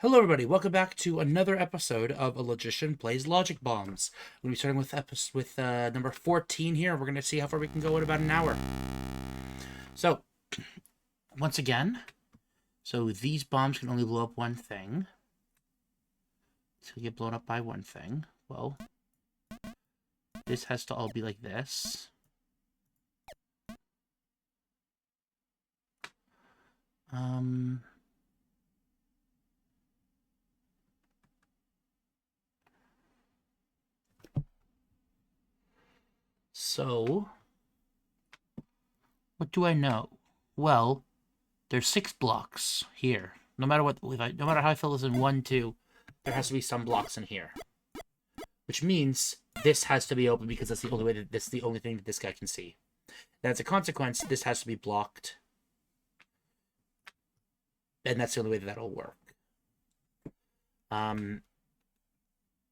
Hello everybody, welcome back to another episode of A Logician Plays Logic Bombs. We're going to be starting with number 14 here. We're going to see how far we can go in about an hour. So, once again, these bombs can only blow up one thing. So you get blown up by one thing. Well, this has to all be like this. So, what do I know? Well, there's 6 blocks here. No matter how I fill this in 1, 2, there has to be some blocks in here. Which means this has to be open because that's the only way the only thing that this guy can see. And as a consequence, this has to be blocked. And that's the only way that'll work.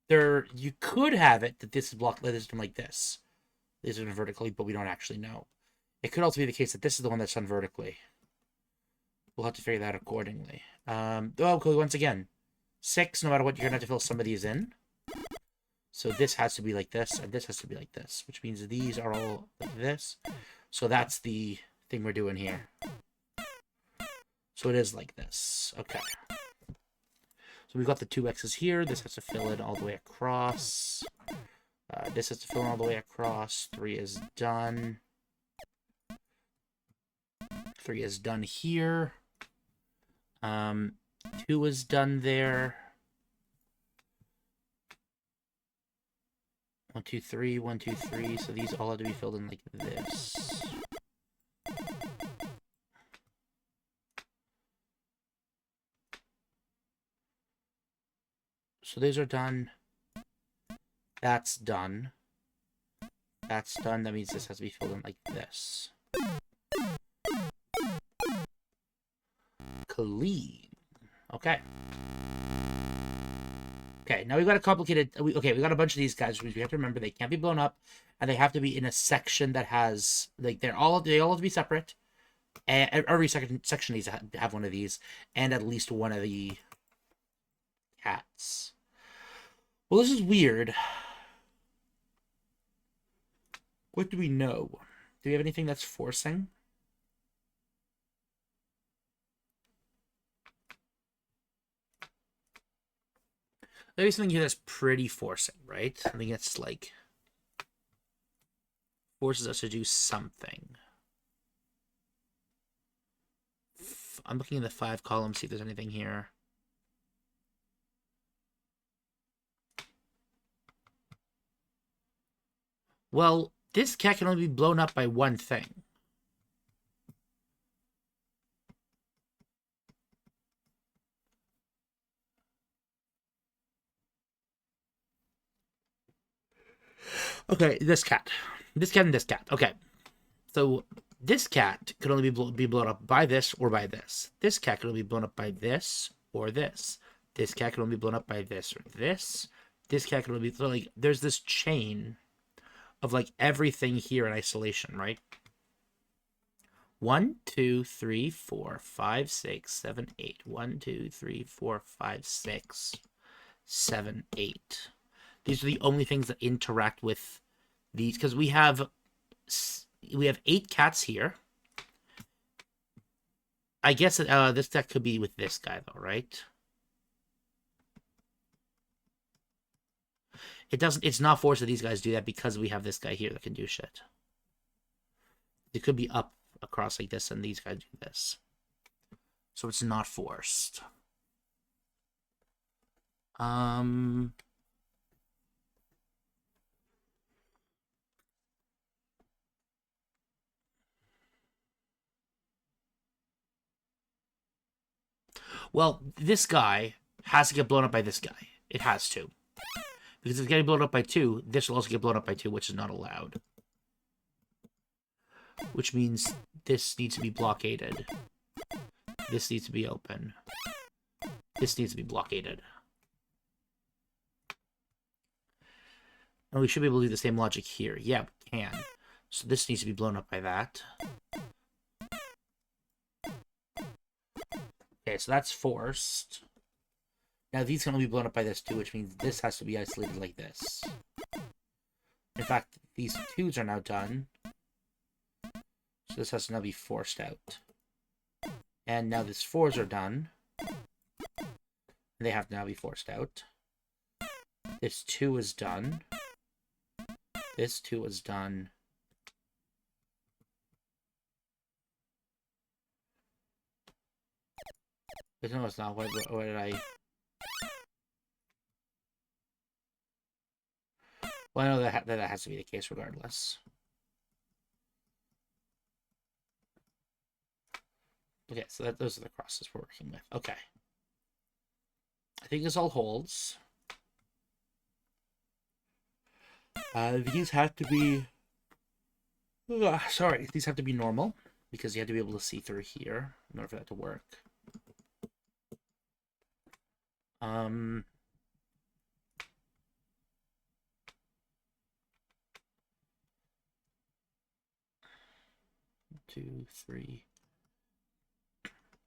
You could have it that this is blocked like this. This is done vertically, but we don't actually know. It could also be the case that this is the one that's done vertically. We'll have to figure that out accordingly. Once again, 6, no matter what, you're going to have to fill some of these in. So this has to be like this, and this has to be like this, which means these are all like this. So that's the thing we're doing here. So it is like this. Okay. So we've got the 2 X's here. This has to fill in all the way across. This has to fill in all the way across. 3 is done. 3 is done here. 2 is done there. 1, 2, 3, 1, 2, 3. So these all have to be filled in like this. So these are done. That's done. That's done. That means this has to be filled in like this. Clean. Okay. Okay, now we've got a complicated... we got a bunch of these guys, which we have to remember they can't be blown up, and they have to be in a section that has... Like, they all have to be separate. And every section needs to have one of these, and at least one of the cats. Well, this is weird. What do we know? Do we have anything that's forcing? Maybe something here that's pretty forcing, right? I think it's like forces us to do something. I'm looking at the 5 columns, see if there's anything here. Well, this cat can only be blown up by one thing. Okay, this cat. This cat and this cat. Okay. So, this cat could only be blown up by this or by this. This cat could only be blown up by this or this. This cat could only be blown up by this or this. This cat could only be... So, like, there's this chain of, like, everything here in isolation, right? 1, 2, 3, 4, 5, 6, 7, 8. 1, 2, 3, 4, 5, 6, 7, 8. These are the only things that interact with these, because we have 8 cats here. I guess that this deck could be with this guy though, right? It's not forced that these guys do that because we have this guy here that can do shit. It could be up across like this and these guys do this. So it's not forced. Well, this guy has to get blown up by this guy. It has to. Because if it's getting blown up by 2, this will also get blown up by 2, which is not allowed. Which means this needs to be blockaded. This needs to be open. This needs to be blockaded. And we should be able to do the same logic here. Yeah, we can. So this needs to be blown up by that. Okay, so that's forced. Now these can only be blown up by this too, which means this has to be isolated like this. In fact, these 2s are now done. So this has to now be forced out. And now these 4s are done. They have to now be forced out. This 2 is done. This 2 is done. But no, it's not. What did I... Well, I know that has to be the case regardless. Okay, so those are the crosses we're working with. Okay. I think this all holds. These have to be... sorry, these have to be normal, because you have to be able to see through here in order for that to work. 2, 3...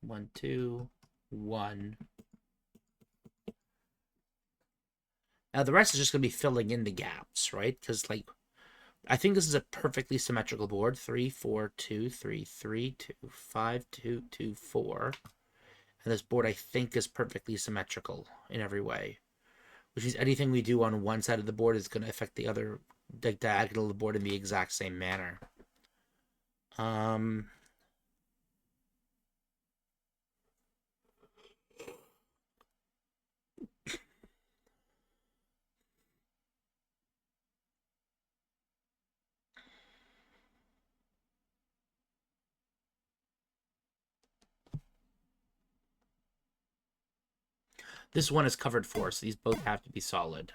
1, 2, 1. Now the rest is just going to be filling in the gaps, right? Because, like, I think this is a perfectly symmetrical board. 3, 4, 2, 3, 3, 2, 5, 2, 2, 4. And this board, I think, is perfectly symmetrical in every way. Which means anything we do on one side of the board is going to affect the other, the diagonal of the board in the exact same manner. This one is covered 4, so these both have to be solid.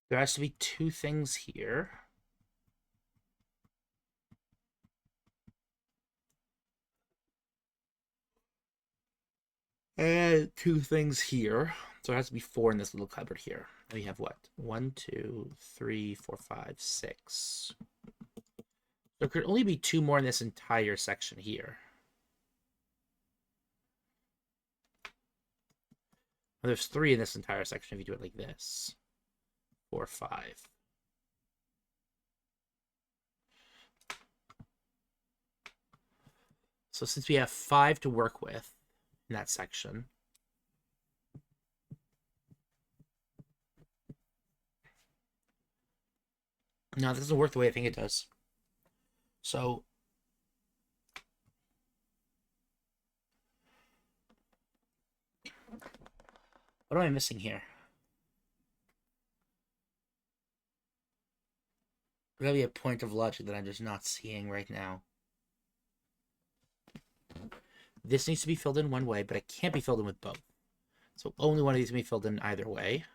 There has to be 2 things here. And 2 things here. So it has to be 4 in this little cupboard here. We have what? 1, 2, 3, 4, 5, 6. There could only be 2 more in this entire section here. Well, there's 3 in this entire section if you do it like this. 4, 5. So since we have 5 to work with in that section, no, this doesn't work the way I think it does. So what am I missing here? There's gotta be a point of logic that I'm just not seeing right now. This needs to be filled in one way, but it can't be filled in with both. So only one of these can be filled in either way.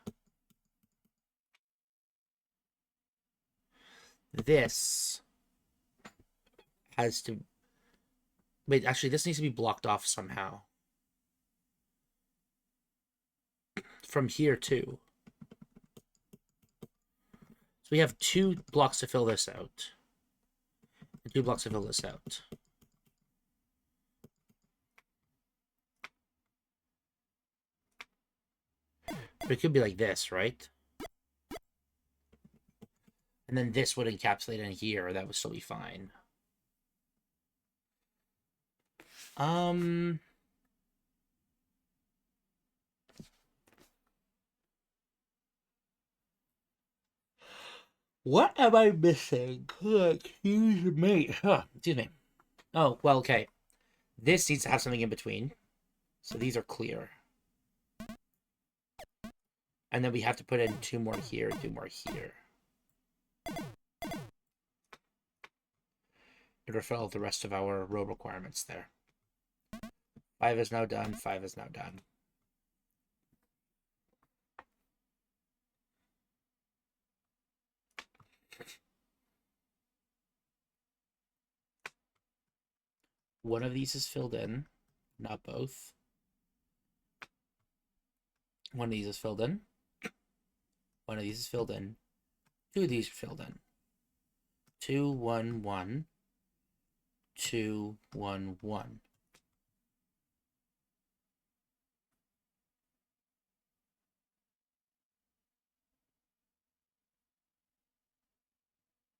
This has to... Wait, actually, this needs to be blocked off somehow. From here, too. So we have 2 blocks to fill this out. And 2 blocks to fill this out. But it could be like this, right? And then this would encapsulate in here. That would still be fine. What am I missing? Excuse me. Excuse me. Oh, well, okay. This needs to have something in between. So these are clear. And then we have to put in 2 more here, 2 more here. To fulfill the rest of our row requirements there. 5 is now done, 5 is now done. One of these is filled in, not both. One of these is filled in. One of these is filled in. Two of these are filled in. 2, 1, 1. 2, 1, 1.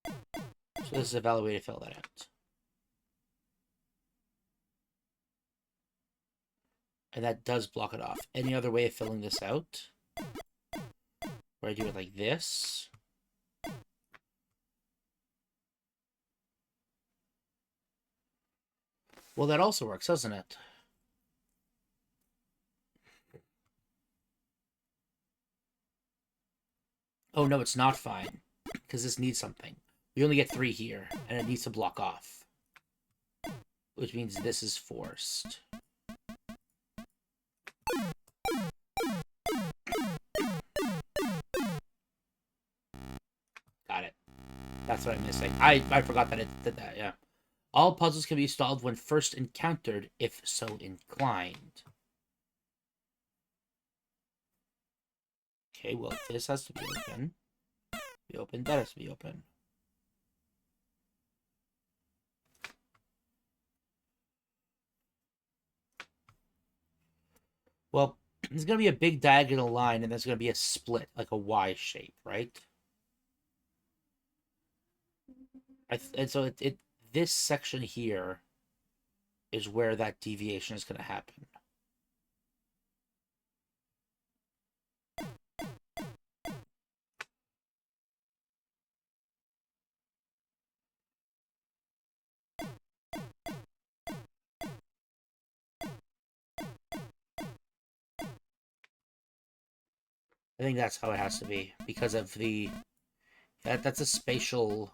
So this is a valid way to fill that out. And that does block it off. Any other way of filling this out? Where I do it like this. Well, that also works, doesn't it? Oh, no, it's not fine. Because this needs something. We only get 3 here, and it needs to block off. Which means this is forced. Got it. That's what I'm missing. I forgot that it did that, yeah. All puzzles can be solved when first encountered, if so inclined. Okay, well, this has to be open. Be open, that has to be open. Well, there's going to be a big diagonal line, and there's going to be a split, like a Y shape, right? And so this section here is where that deviation is going to happen. I think that's how it has to be, because of that's a spatial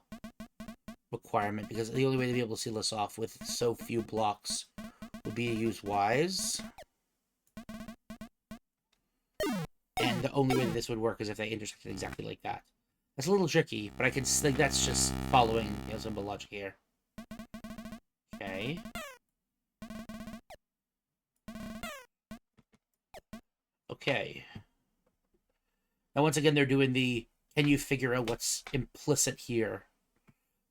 requirement, because the only way to be able to seal this off with so few blocks would be to use Ys. And the only way that this would work is if they intersected exactly like that. That's a little tricky, but I can think that's just following simple logic here. Okay. Okay. Now, once again, they're doing the, can you figure out what's implicit here?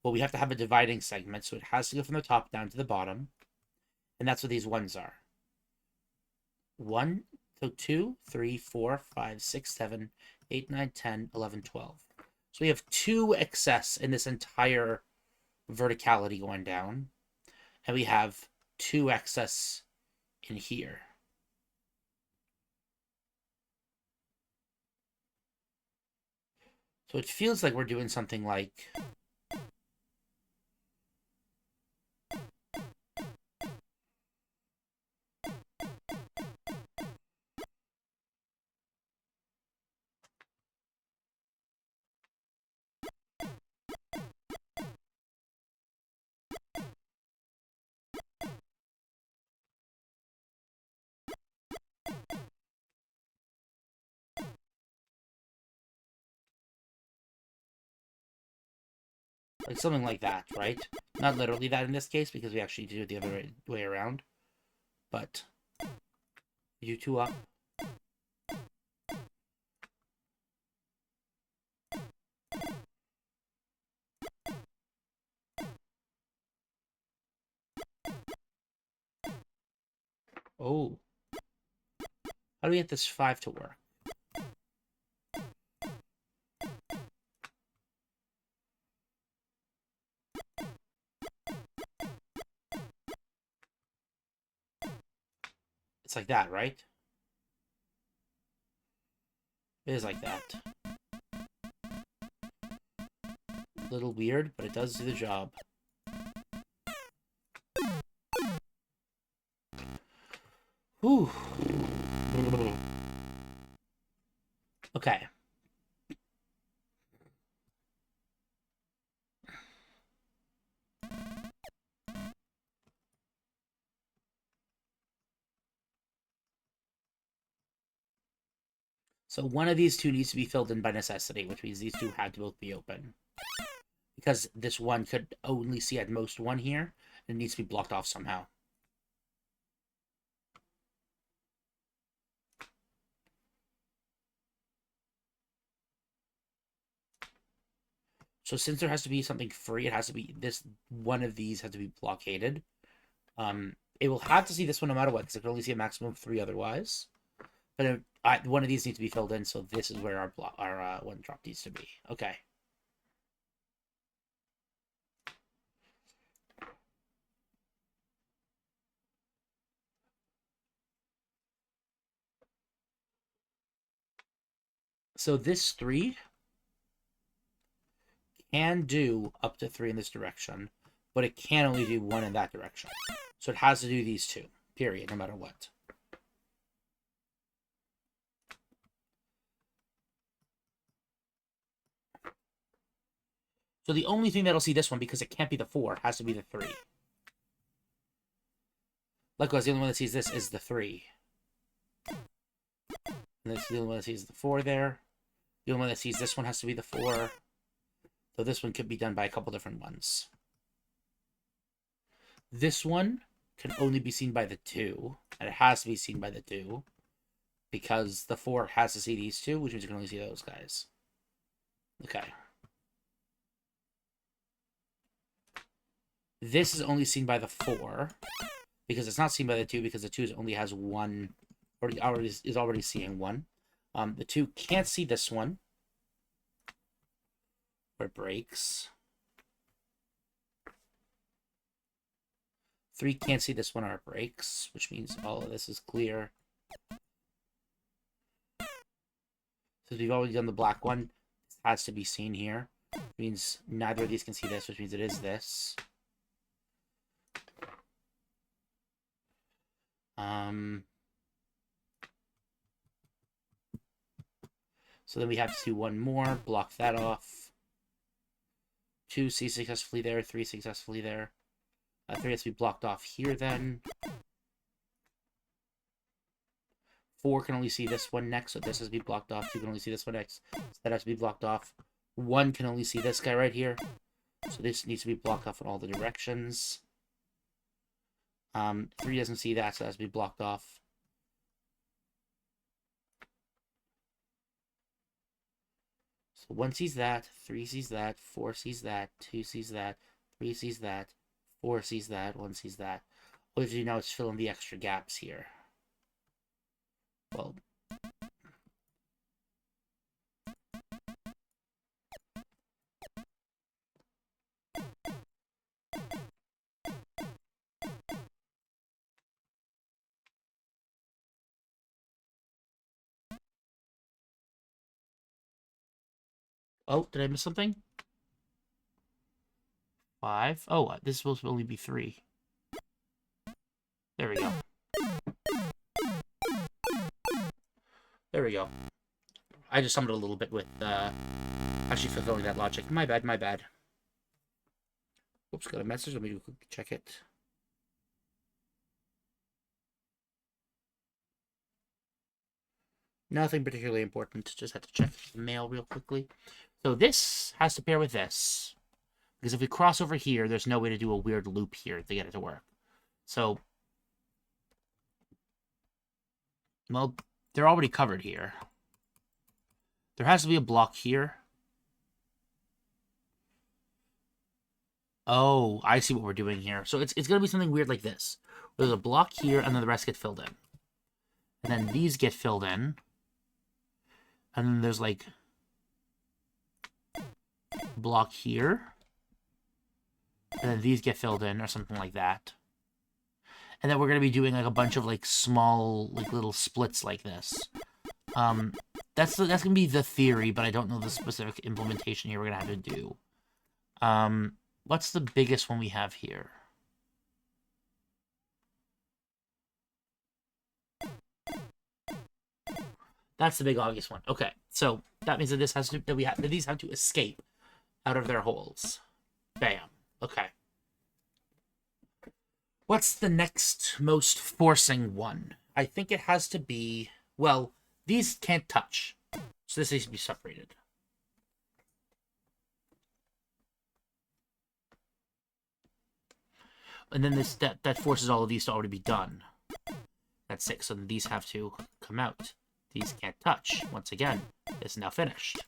Well, we have to have a dividing segment, so it has to go from the top down to the bottom. And that's what these ones are. 1, so 2, 3, 4, 5, 6, 7, 8, 9, 10, 11, 12. So we have 2 excess in this entire verticality going down. And we have 2 excess in here. So it feels like we're doing something like... like something like that, right? Not literally that in this case, because we actually do it the other way around. But you 2 up. Oh. How do we get this 5 to work? It's like that, right? It is like that. A little weird, but it does do the job. Whew. Okay. So one of these 2 needs to be filled in by necessity, which means these 2 had to both be open. Because this one could only see at most 1 here, and it needs to be blocked off somehow. So since there has to be something free, it has to be this one of these has to be blockaded. It will have to see this one no matter what, because it can only see a maximum of 3 otherwise. But one of these needs to be filled in, so this is where our one drop needs to be. Okay. So this 3 can do up to 3 in this direction, but it can only do 1 in that direction. So it has to do these 2, period, no matter what. So the only thing that'll see this one, because it can't be the 4, has to be the 3. Likewise, the only one that sees this is the 3. And this the only one that sees the 4 there. The only one that sees this one has to be the 4. So this one could be done by a couple different ones. This one can only be seen by the 2, and it has to be seen by the 2, because the 4 has to see these 2, which means you can only see those guys. Okay. This is only seen by the 4, because it's not seen by the 2, because the 2 only has 1, is already seeing 1. The 2 can't see this one, or it breaks. 3 can't see this one, or it breaks, which means all of this is clear. So we've already done the black one. This has to be seen here. Which means neither of these can see this, which means it is this. So then we have to do one more, block that off. 2 see successfully there, 3 successfully there. 3 has to be blocked off here then. 4 can only see this one next, so this has to be blocked off. 2 can only see this one next, so that has to be blocked off. 1 can only see this guy right here, so this needs to be blocked off in all the directions. 3 doesn't see that, so that has to be blocked off. So 1 sees that, 3 sees that, 4 sees that, 2 sees that, 3 sees that, 4 sees that, 1 sees that. All we have to do now is fill in the extra gaps here. Well, oh, did I miss something? 5. Oh, this is supposed to only be 3. There we go. There we go. I just summoned a little bit with actually fulfilling that logic. My bad, my bad. Oops, got a message. Let me quickly check it. Nothing particularly important. Just had to check the mail real quickly. So this has to pair with this. Because if we cross over here, there's no way to do a weird loop here to get it to work. So, well, they're already covered here. There has to be a block here. Oh, I see what we're doing here. So it's going to be something weird like this. There's a block here, and then the rest get filled in. And then these get filled in. And then there's, like, block here. And then these get filled in, or something like that. And then we're going to be doing, like, a bunch of, like, small, like, little splits like this. That's going to be the theory, but I don't know the specific implementation here we're going to have to do. What's the biggest one we have here? That's the big obvious one. Okay, so that means that this has to that these have to escape out of their holes. Bam. Okay. What's the next most forcing one? I think it has to be, well, these can't touch. So this needs to be separated. And then this that forces all of these to already be done. That's 6. So then these have to come out. These can't touch. Once again, this is now finished.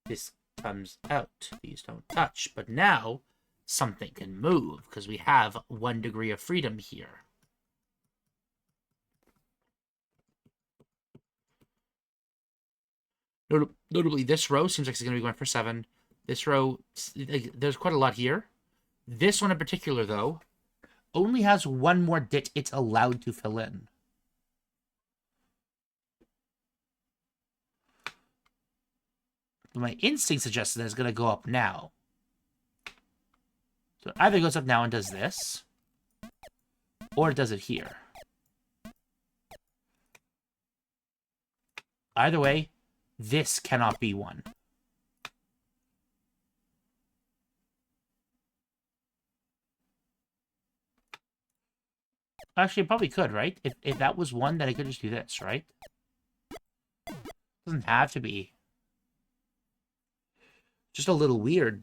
This comes out. These don't touch. But now something can move because we have 1 degree of freedom here. Notably, this row seems like it's going to be going for 7. This row, there's quite a lot here. This one in particular, though, only has 1 more dit it's allowed to fill in. My instinct suggests that it's going to go up now. So it either goes up now and does this, or it does it here. Either way, this cannot be 1. Actually, it probably could, right? If that was 1, then it could just do this, right? Doesn't have to be. Just a little weird.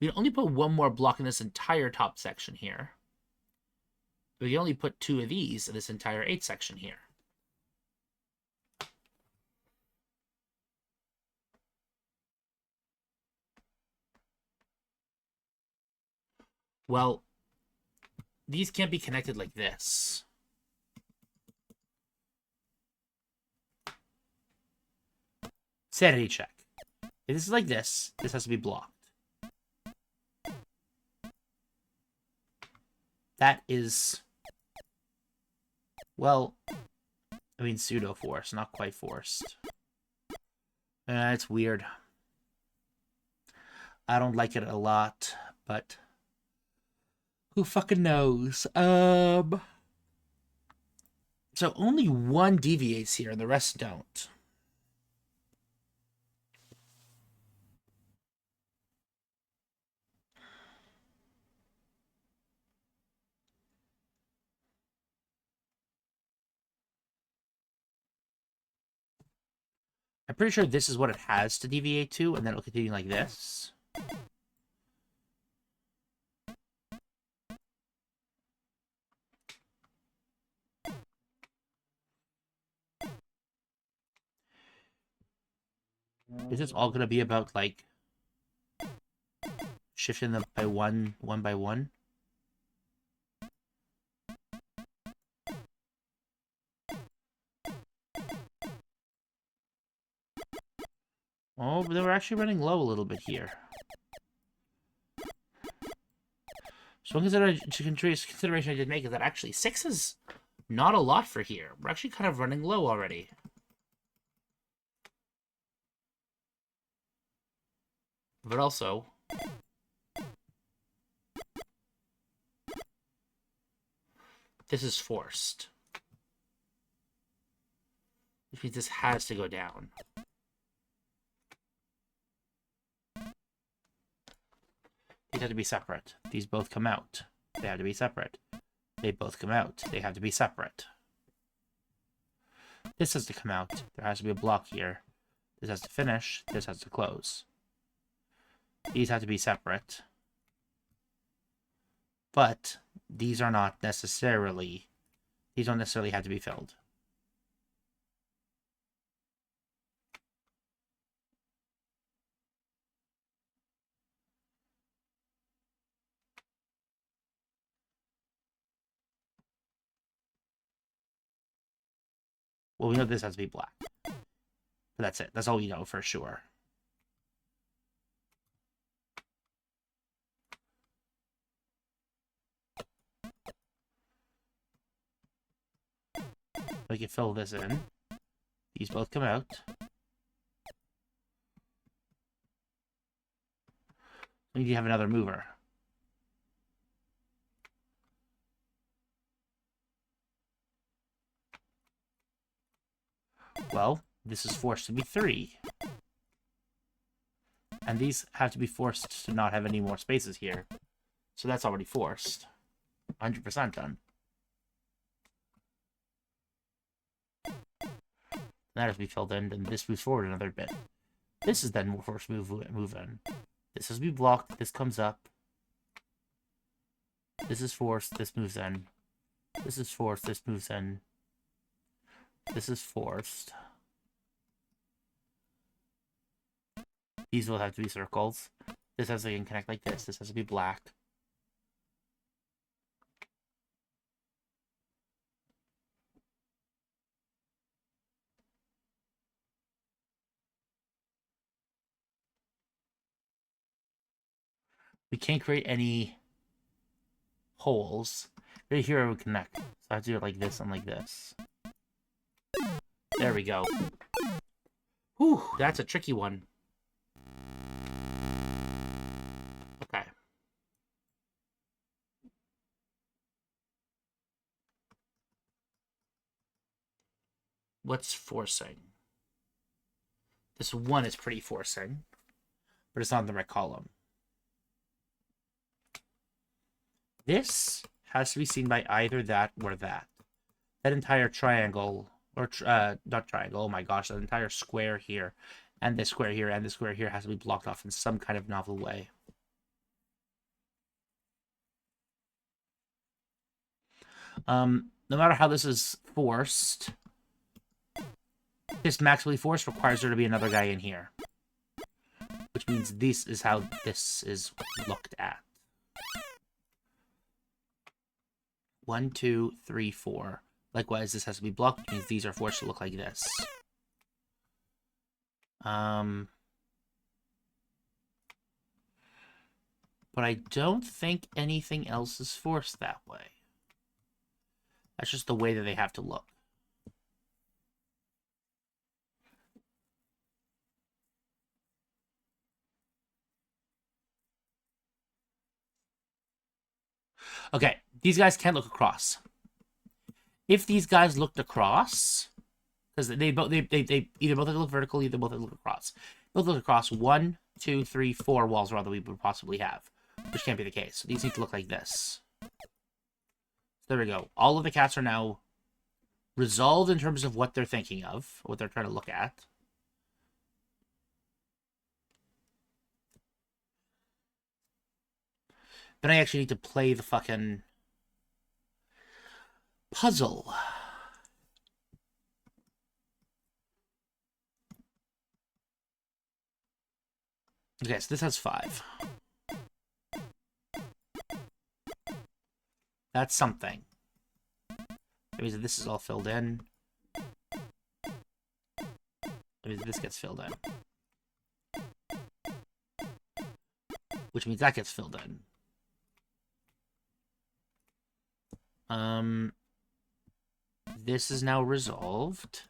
We can only put 1 more block in this entire top section here. We can only put 2 of these in this entire 8 section here. Well, these can't be connected like this. Sanity check. If this is like this has to be blocked. That is, well, I mean pseudo-forced, not quite forced. It's weird. I don't like it a lot, but who fucking knows? So only 1 deviates here, and the rest don't. I'm pretty sure this is what it has to deviate to, and then it'll continue like this. Is this all going to be about, like, shifting them by one by one? Oh, but they were actually running low a little bit here. So one consideration I did make is that actually 6 is not a lot for here. We're actually kind of running low already. But also, this is forced. Which means this has to go down. These have to be separate. These both come out. They have to be separate. They both come out. They have to be separate. This has to come out. There has to be a block here. This has to finish. This has to close. These have to be separate. But these are not necessarily... These don't necessarily have to be filled. Well, we know this has to be black. But that's it. That's all we know for sure. We can fill this in. These both come out. We need to have another mover. Well, this is forced to be 3. And these have to be forced to not have any more spaces here. So that's already forced. 100% done. That has to be filled in, and this moves forward another bit. This is then forced move in. This has to be blocked. This comes up. This is forced. This moves in. This is forced. This moves in. This is forced. These will have to be circles. This has to connect like this. This has to be black. We can't create any holes. Right here, I would connect. So I have to do it like this and like this. There we go. Whew, that's a tricky one. Okay. What's forcing? This one is pretty forcing, but it's not in the right column. This has to be seen by either that or that. That entire triangle, or not triangle, oh my gosh, that entire square here, and this square here, and this square here has to be blocked off in some kind of novel way. No matter how this is forced, this maximally forced requires there to be another guy in here. Which means this is how this is looked at. 1, 2, 3, 4. Likewise, this has to be blocked, which means these are forced to look like this. But I don't think anything else is forced that way. That's just the way that they have to look. Okay, these guys can't look across. If these guys looked across, because they either both look vertical, either both look across. Both look across 1, 2, 3, 4 walls rather we would possibly have, which can't be the case. So these need to look like this. There we go. All of the cats are now resolved in terms of what they're thinking of, what they're trying to look at. Then I actually need to play the fucking puzzle. Okay, so this has 5. That's something. That means that this is all filled in. That means this gets filled in. Which means that gets filled in. This is now resolved.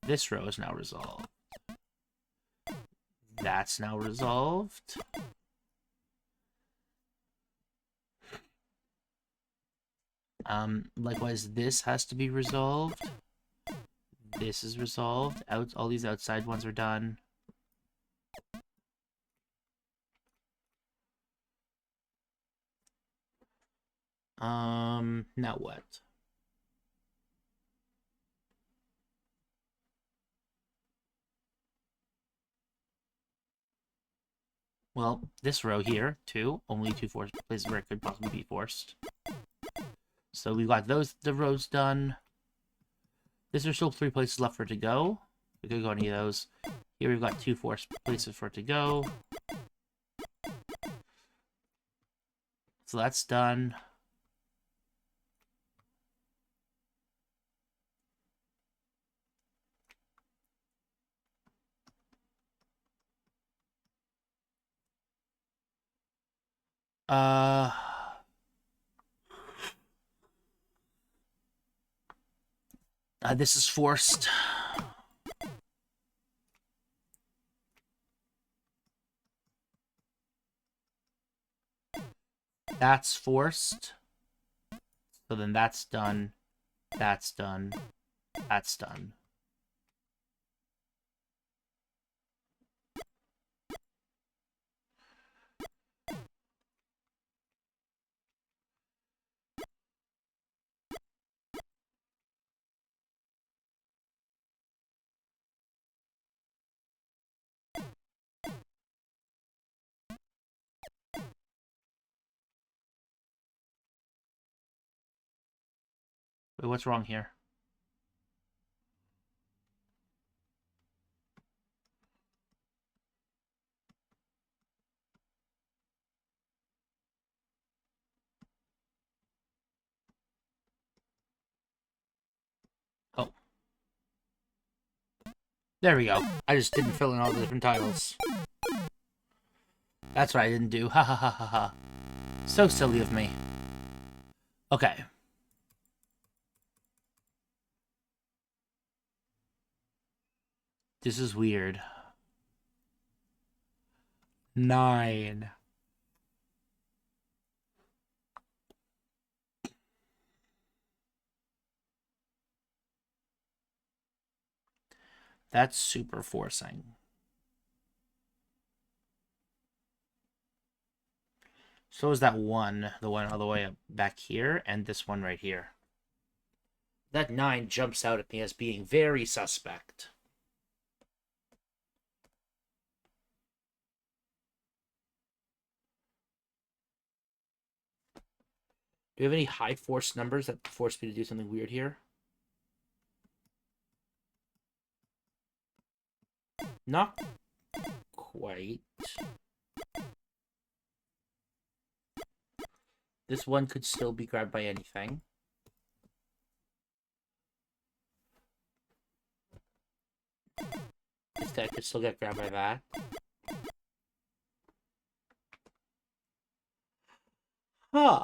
This row is now resolved. That's now resolved. Likewise, this has to be resolved. This is resolved. All these outside ones are done. Now what? Well, this row here, too. Only 2 forced places where it could possibly be forced. So we've got the rows done. There's still 3 places left for it to go. We could go any of those. Here we've got 2 forced places for it to go. So that's done. This is forced. That's forced. So then that's done. That's done. That's done. Wait, what's wrong here? Oh. There we go. I just didn't fill in all the different tiles. That's what I didn't do. Ha ha ha ha ha. So silly of me. Okay. This is weird. 9. That's super forcing. So is that one, the one all the way up back here, and this one right here. That 9 jumps out at me as being very suspect. Do you have any high force numbers that force me to do something weird here? Not quite. This one could still be grabbed by anything. This guy could still get grabbed by that. Huh.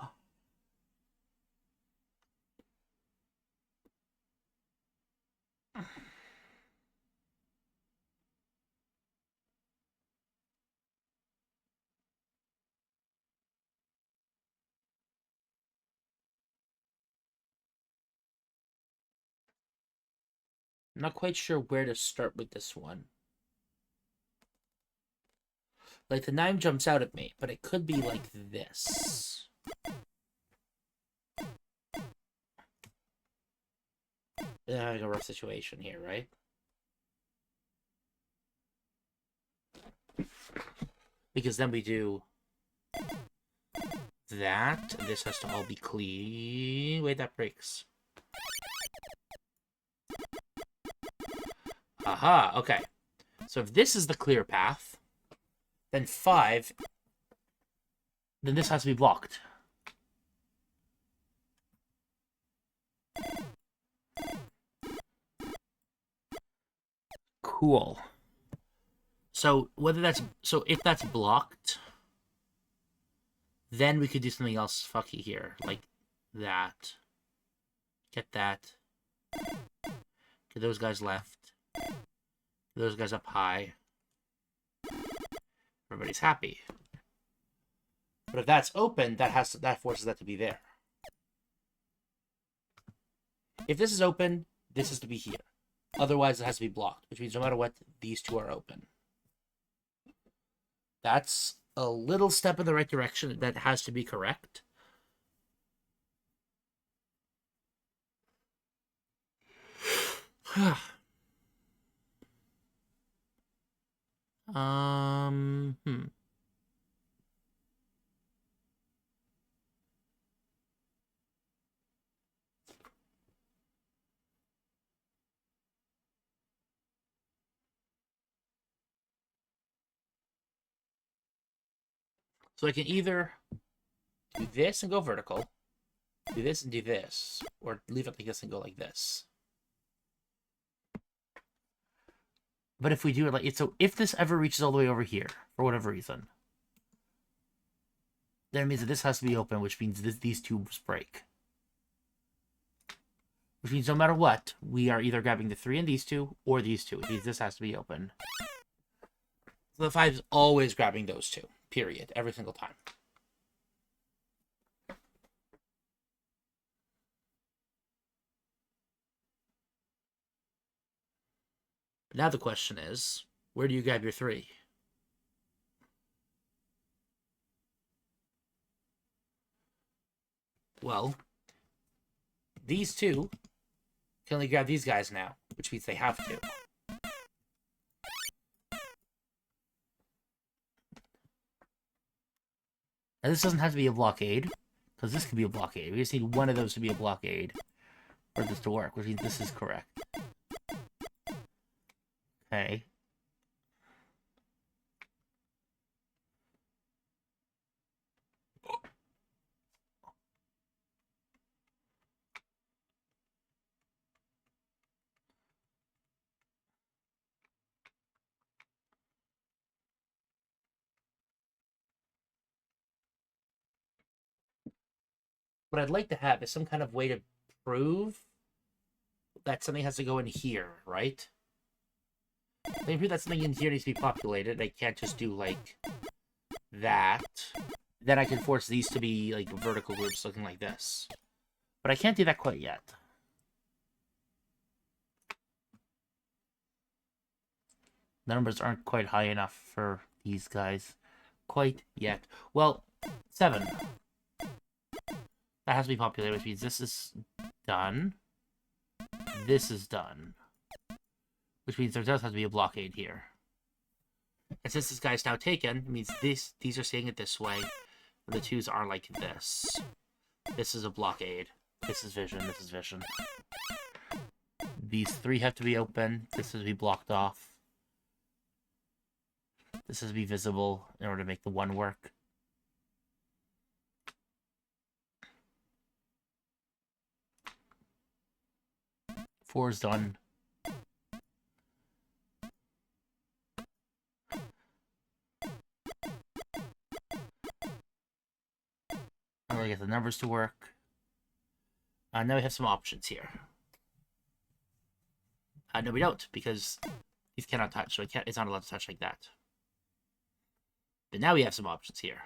I'm not quite sure where to start with this one. Like, the 9 jumps out at me, but it could be like this. They're having a rough situation here, right? Because then we do that. This has to all be clean. Wait, that breaks. Aha, okay. So if this is the clear path, then 5, then this has to be blocked. Cool. So if that's blocked, then we could do something else fucky here, like that. Get that. Get those guys left. Get those guys up high. Everybody's happy. But if that's open, that forces that to be there. If this is open, this is to be here. Otherwise, it has to be blocked, which means no matter what, these two are open. That's a little step in the right direction that has to be correct. So I can either do this and go vertical, do this and do this, or leave it like this and go like this. But if we do it like so, if this ever reaches all the way over here for whatever reason, then it means that this has to be open, which means these tubes break. Which means no matter what, we are either grabbing the 3 and these two, or these two. It means this has to be open. So the 5 is always grabbing those two. Period. Every single time. But now the question is, where do you grab your 3? Well, these two can only grab these guys now, which means they have to. And this doesn't have to be a blockade, because this could be a blockade. We just need one of those to be a blockade. for this to work, which means this is correct. Okay. What I'd like to have is some kind of way to prove that something has to go in here, right? Let me prove that something in here needs to be populated. I can't just do, like, that. Then I can force these to be, like, vertical groups looking like this. But I can't do that quite yet. The numbers aren't quite high enough for these guys quite yet. Well, 7. That has to be populated, which means this is done. This is done. Which means there does have to be a blockade here. And since this guy's now taken, it means these are seeing it this way. And the 2s are like this. This is a blockade. This is vision. This is vision. These 3 have to be open. This has to be blocked off. This has to be visible in order to make the 1 work. Four is done. I'm going to get the numbers to work. Now we have some options here. No, we don't, because these cannot touch, so it's not allowed to touch like that. But now we have some options here.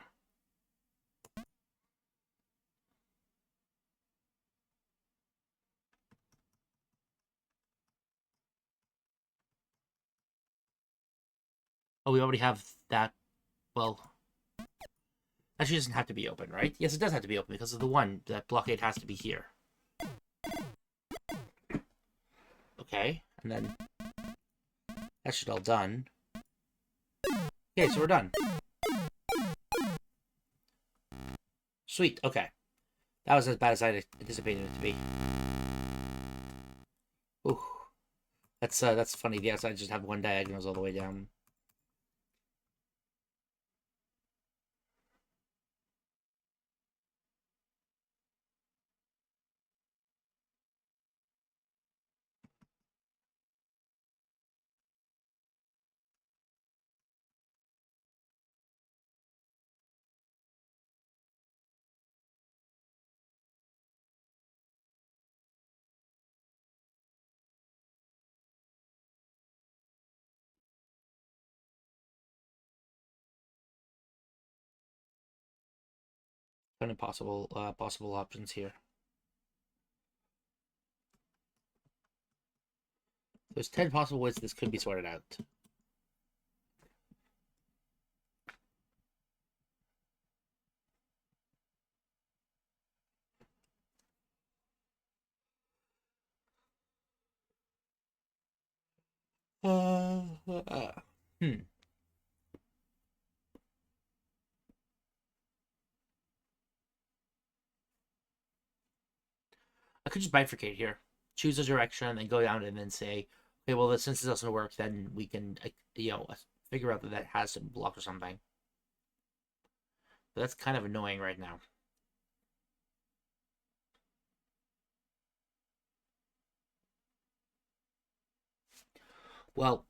Oh, we already have that. Well, actually, it doesn't have to be open, right? Yes, it does have to be open because of the 1. That blockade has to be here. Okay, and then that should all done. Okay, so we're done. Sweet. Okay, that was as bad as I anticipated it to be. Ooh, that's funny. Yes, I just have 1 diagonals all the way down. Kind of possible options here. There's 10 possible ways this could be sorted out. Hmm. I could just bifurcate here. Choose a direction and go down and then say, okay, well, since this doesn't work, then we can, figure out that has some block or something. But that's kind of annoying right now. Well,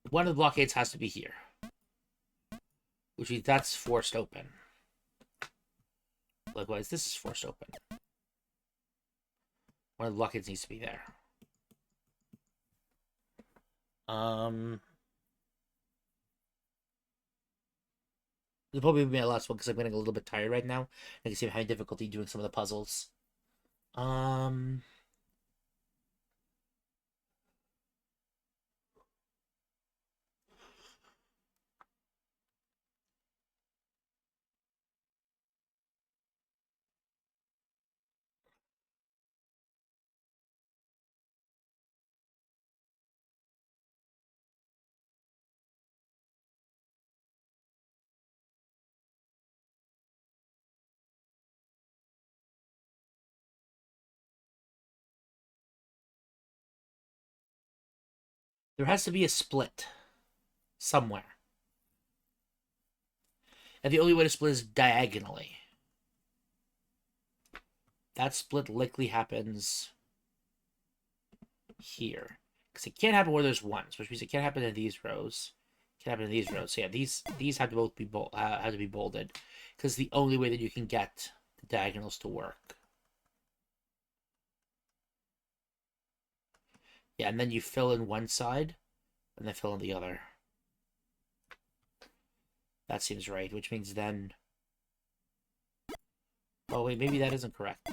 one of the blockades has to be here. Which means that's forced open. Likewise, this is forced open. One of the blockades needs to be there. This will probably be my last one because I'm getting a little bit tired right now. I can see I'm having difficulty doing some of the puzzles. There has to be a split somewhere. And the only way to split is diagonally. That split likely happens here. Because it can't happen where there's ones, which means it can't happen in these rows. It can happen in these rows. So yeah, these have to both be bolded. Because the only way that you can get the diagonals to work. Yeah, and then you fill in one side, and then fill in the other. That seems right, which means then... Oh, wait, maybe that isn't correct.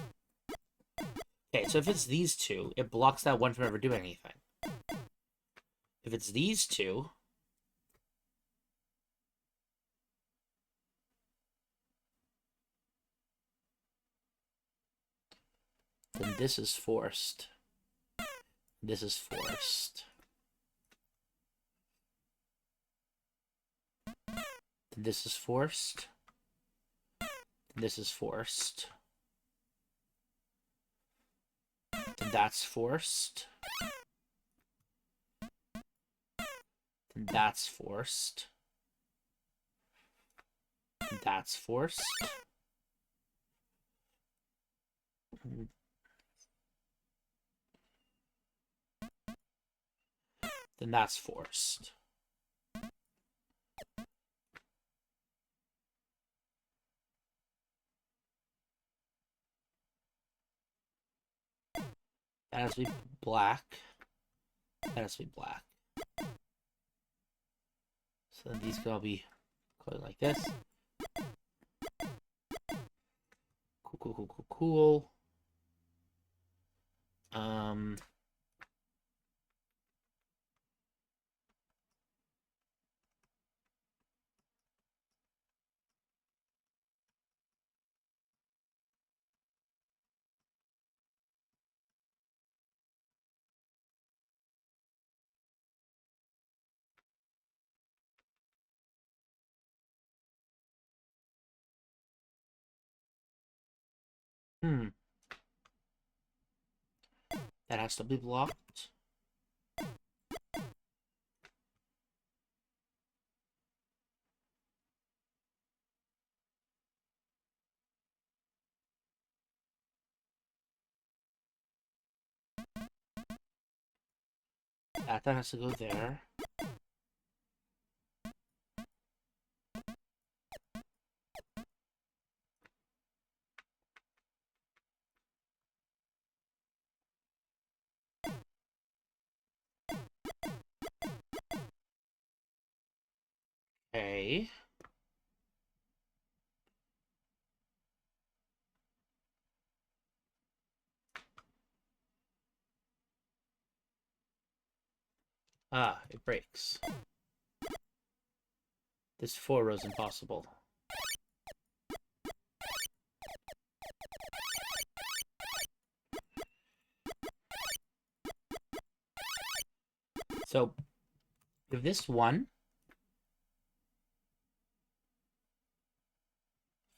Okay, so if it's these two, it blocks that one from ever doing anything. If it's these two... then this is forced. This is forced. Then this is forced. This is forced. Then that's forced. Then that's forced. Then that's forced. Then that's forced. That has to be black. That has to be black. So then these can all be going like this. Cool. That has to be blocked. That has to go there. Okay. Ah, it breaks. This 4 rows impossible. So, if this one...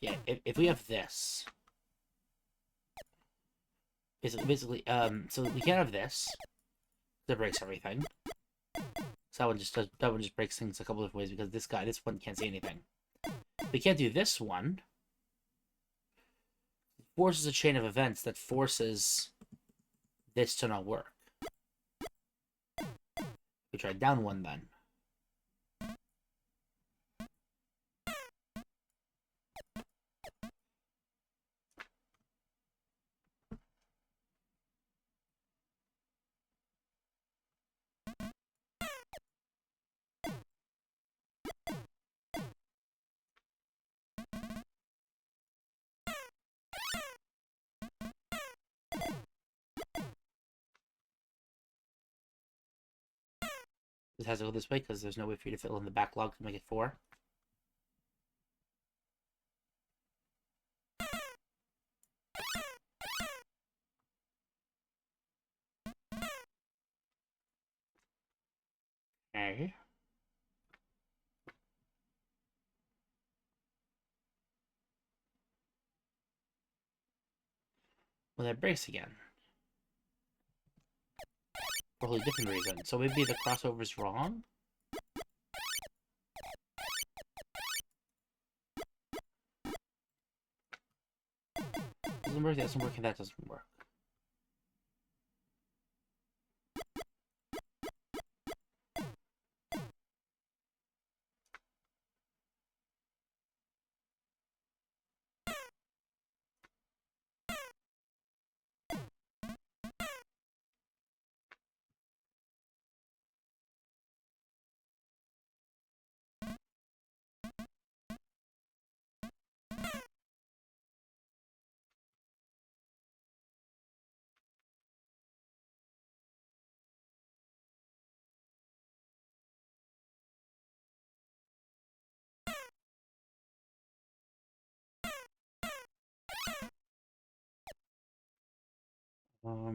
Yeah, if we have this... Basically, so we can't have this. That breaks everything. So that one just breaks things a couple of ways because this one can't see anything. We can't do this one. It forces a chain of events that forces this to not work. We try down one then. This has to go this way because there's no way for you to fill in the backlog to make it 4. Okay. Well, that breaks again. for a wholly different reason. So maybe the crossover's wrong? Doesn't work, that doesn't work, and that doesn't work.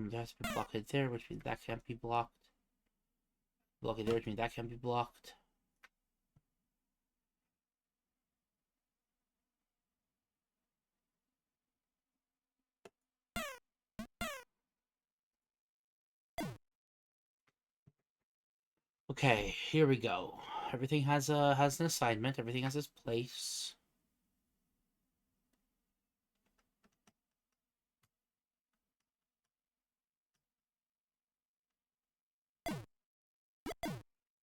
That's been blocked there, which means that can't be blocked. Blocked there, which means that can't be blocked. Okay, here we go. Everything has an assignment. Everything has its place.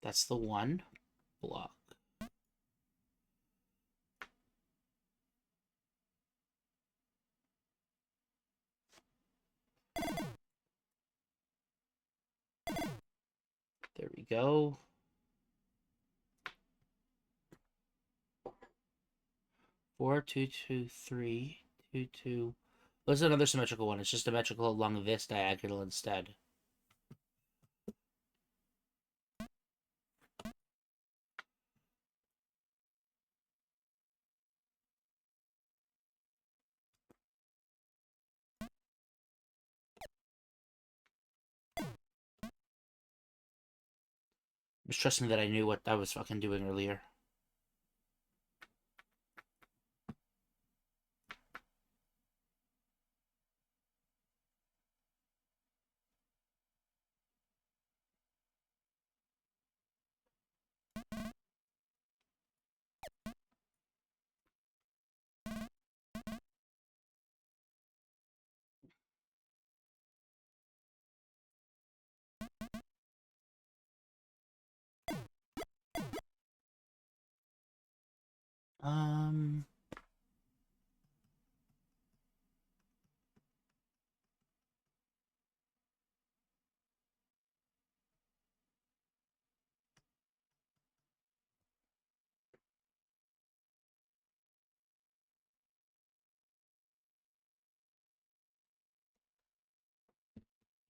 That's the one block. There we go. 4, 2, 2, 3, 2, 2. There's another symmetrical one. It's just symmetrical along this diagonal instead. Just trust me that I knew what I was fucking doing earlier.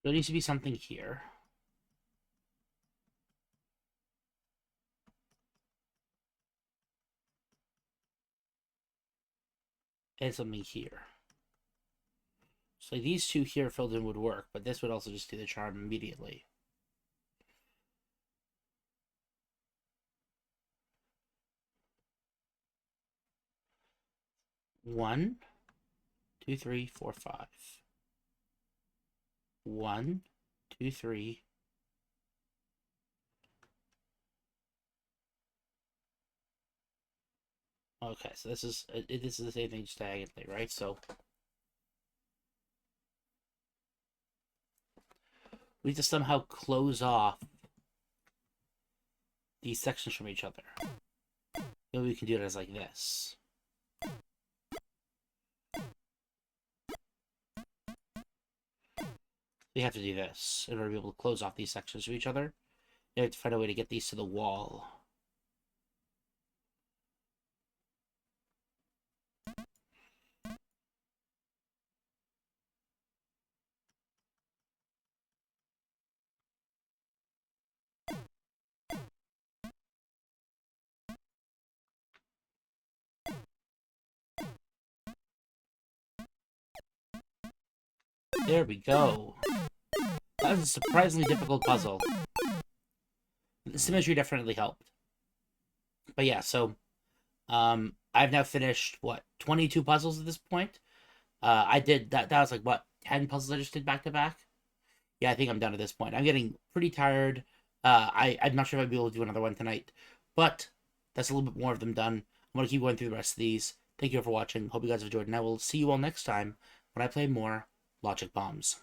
There needs to be something here. And something here. So these two here filled in would work, but this would also just do the charm immediately. One, 2, 3, 4, 5. 1, 2, 3. Okay, so this is the same thing just diagonally, right? So we need to somehow close off these sections from each other. Maybe we can do it as like this. We have to do this in order to be able to close off these sections from each other. We have to find a way to get these to the wall. There we go. That was a surprisingly difficult puzzle. The symmetry definitely helped. But yeah, so I've now finished what 22 puzzles at this point. I did that. That was like what 10 puzzles I just did back to back. Yeah, I think I'm done at this point. I'm getting pretty tired. I'm not sure if I'll be able to do another one tonight, but that's a little bit more of them done. I'm going to keep going through the rest of these. Thank you all for watching. Hope you guys have enjoyed, and I will see you all next time when I play more Logic Bombs.